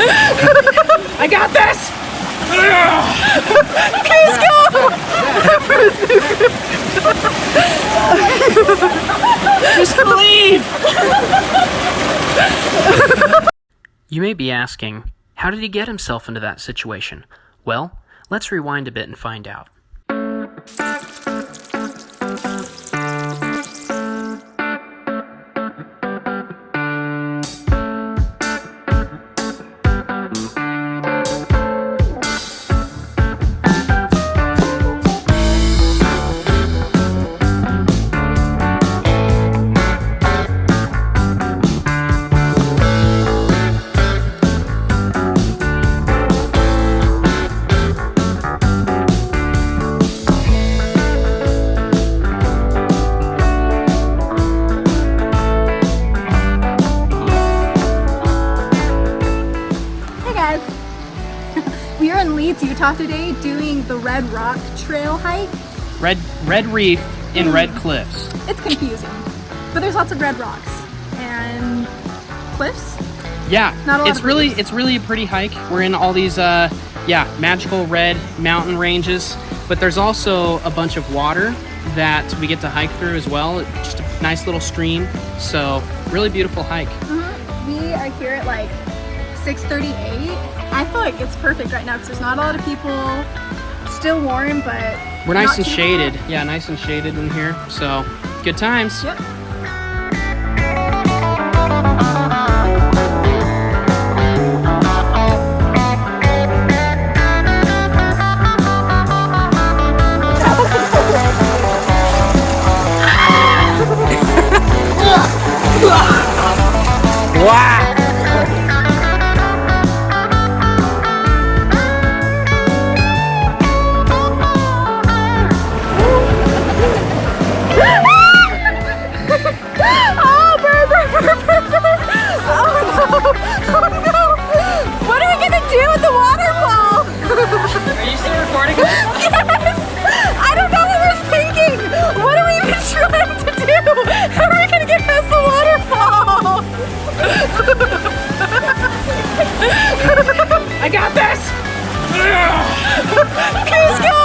I got this! Just leave! You may be asking, how did he get himself into that situation? Well, let's rewind a bit and find out. We are in Leeds, Utah today doing the Red Trail hike. Red Reef in Red Cliffs. It's confusing, but there's lots of red rocks and cliffs. Yeah, Not a lot it's of really rivers. it's really a pretty hike. We're in all these magical red mountain ranges, but there's also a bunch of water that we get to hike through as well. Just a nice little stream. So really beautiful hike. We are here at like 6:38. I feel like it's perfect right now because there's not a lot of people. Still warm, but We're nice not and too shaded. hot. Yeah, nice and shaded in here. So good times. Yep. Wow. What are we gonna do with the waterfall? Are you still recording? Yes! I don't know what we're thinking. What are we even trying to do? How are we gonna get past the waterfall? I got this! Please go!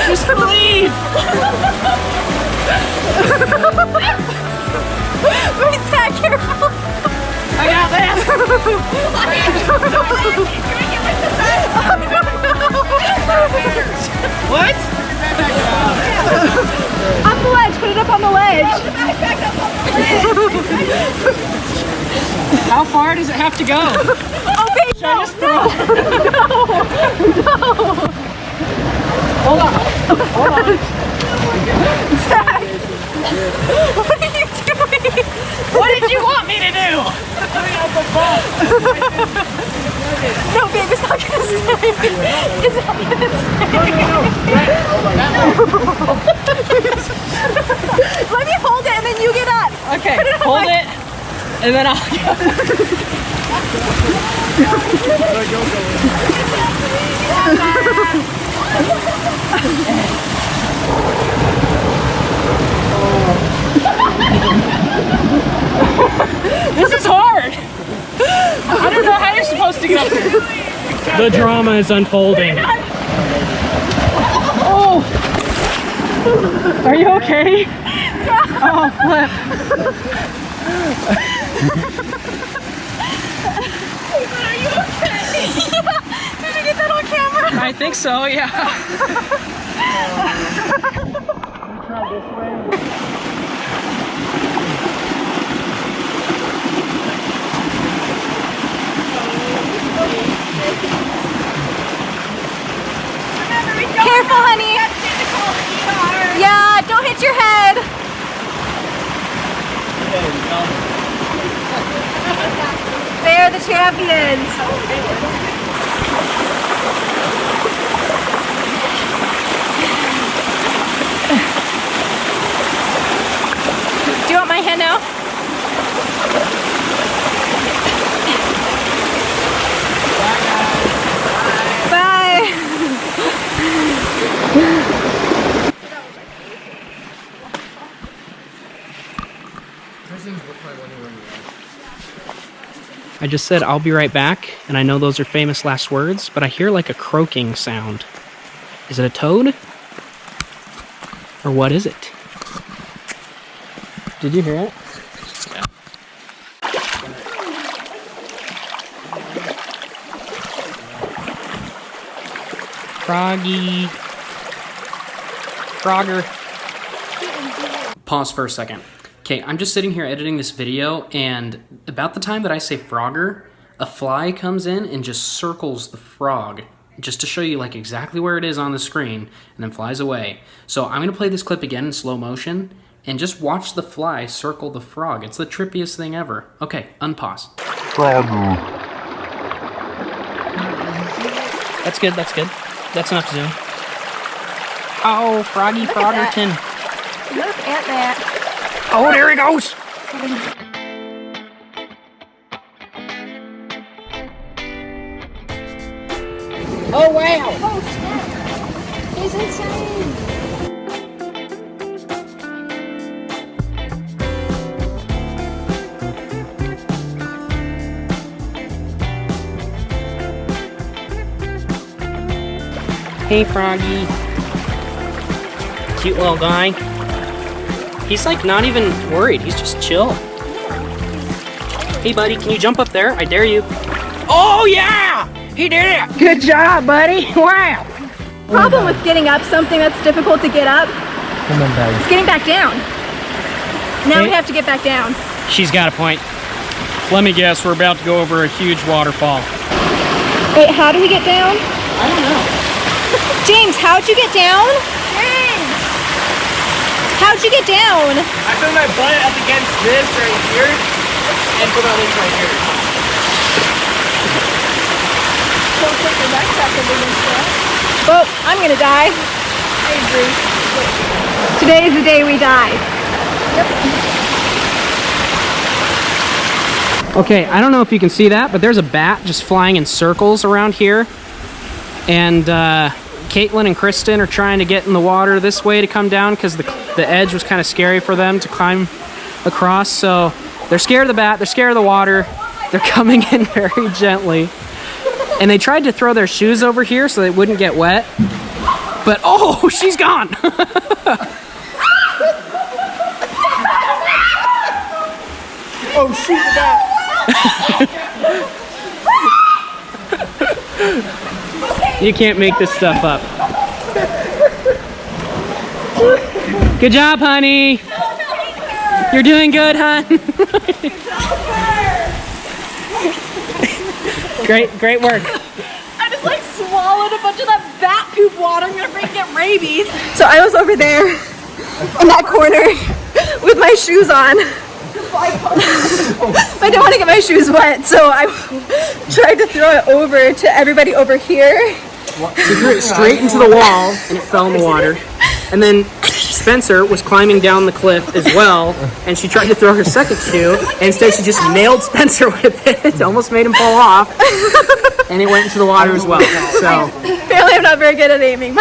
Just leave! Wait, Zach, careful! I got this! What? On the ledge, put it up on the ledge. How far does it have to go? Oh, babe, no, no. Hold on. Hold on. Zach, what are you doing? What did you want me to do? No, babe, it's not gonna stay. It's not gonna stay. Let me hold it and then you get up. Okay, Put it on hold my- it, and then I'll This is hard. I don't know how you're supposed to get up there. The drama is unfolding. Oh, are you okay? Oh, flip. Are you okay? Did you get that on camera? I think so, yeah. Careful, honey. Yeah, don't hit your head. They're the champions. Do you want my hand now? Bye. There's an I just said I'll be right back, and I know those are famous last words, but I hear like a croaking sound. Is it a toad? Or what is it? Did you hear it? Yeah. Froggy. Frogger. Pause for a second. Okay, I'm just sitting here editing this video, and about the time that I say Frogger, a fly comes in and just circles the frog, just to show you like exactly where it is on the screen, and then flies away. So I'm gonna play this clip again in slow motion, and just watch the fly circle the frog. It's the trippiest thing ever. Okay, unpause. Frogger. That's good, that's good. That's enough zoom. Oh, Froggy Froggerton. Look at that. Oh, there he goes! Oh, wow! Oh, snap. He's insane. Hey, Froggy. Cute little guy. He's like not even worried. He's just chill. Hey, buddy, can you jump up there? I dare you. Oh, yeah! He did it! Good job, buddy. Wow! Problem with getting up something that's difficult to get up, it's getting back down. Now we have to get back down. She's got a point. Let me guess, we're about to go over a huge waterfall. Wait, how do we get down? I don't know. James, how'd you get down? James! How'd you get down? I put my butt up against this right here and put my legs right here. Don't put your backpack over against that. Well, I'm gonna die. I agree. Today is the day we die. Yep. Okay, I don't know if you can see that, but there's a bat just flying in circles around here. And Caitlin and Kristen are trying to get in the water this way to come down because the edge was kind of scary for them to climb across. So they're scared of the bat, they're scared of the water. They're coming in very gently. And they tried to throw their shoes over here so they wouldn't get wet. But, oh, she's gone. Oh, shoot the bat. You can't make this stuff up. Good job, honey. You're doing good, hon. Great work. I just like swallowed a bunch of that bat poop water. I'm gonna freaking get rabies. So I was over there in that corner with my shoes on. I don't want to get my shoes wet, so I tried to throw it over to everybody over here. She threw it straight into the wall and it fell in the water. And then Spencer was climbing down the cliff as well, and she tried to throw her second shoe, and instead she just nailed Spencer with it. It almost made him fall off, and it went into the water as well. So Apparently I'm not very good at aiming.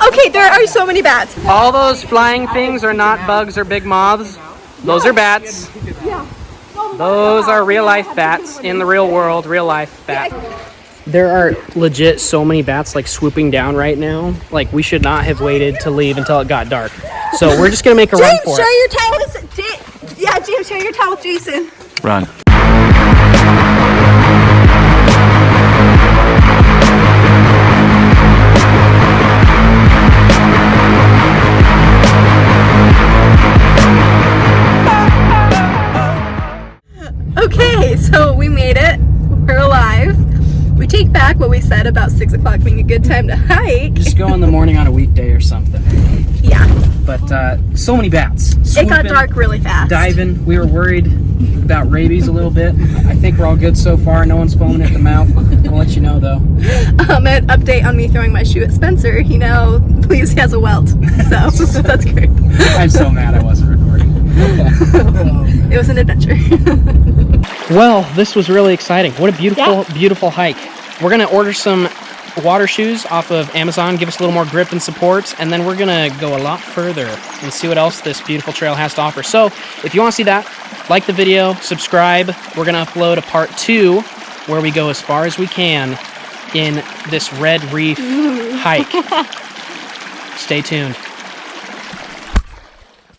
Okay, there are so many bats. all those flying things are not bugs or big moths. Those are bats. Those are real life bats in the real world, real life bats. There are legit so many bats like swooping down right now. Like we should not have waited to leave until it got dark. So we're just gonna make a run for James, share it. your towel with James, share your towel with Jason. Run. Okay, so we made it. We're alive. We take back what we said about 6 o'clock being a good time to hike. Just go in the morning on a weekday or something. Yeah. But so many bats. It got Swooping, dark really fast. diving. We were worried about rabies a little bit. I think we're all good so far. No one's foaming at the mouth. I'll let you know though. An update on me throwing my shoe at Spencer. He now believes he has a welt. So that's great. I'm so mad I wasn't recording. It was an adventure. Well, this was really exciting. What a beautiful, beautiful hike. We're gonna order some water shoes off of Amazon, give us a little more grip and support, and then we're gonna go a lot further and see what else this beautiful trail has to offer. So if you want to see that, like the video, subscribe. We're gonna upload a part 2 where we go as far as we can in this Red Reef hike. Stay tuned.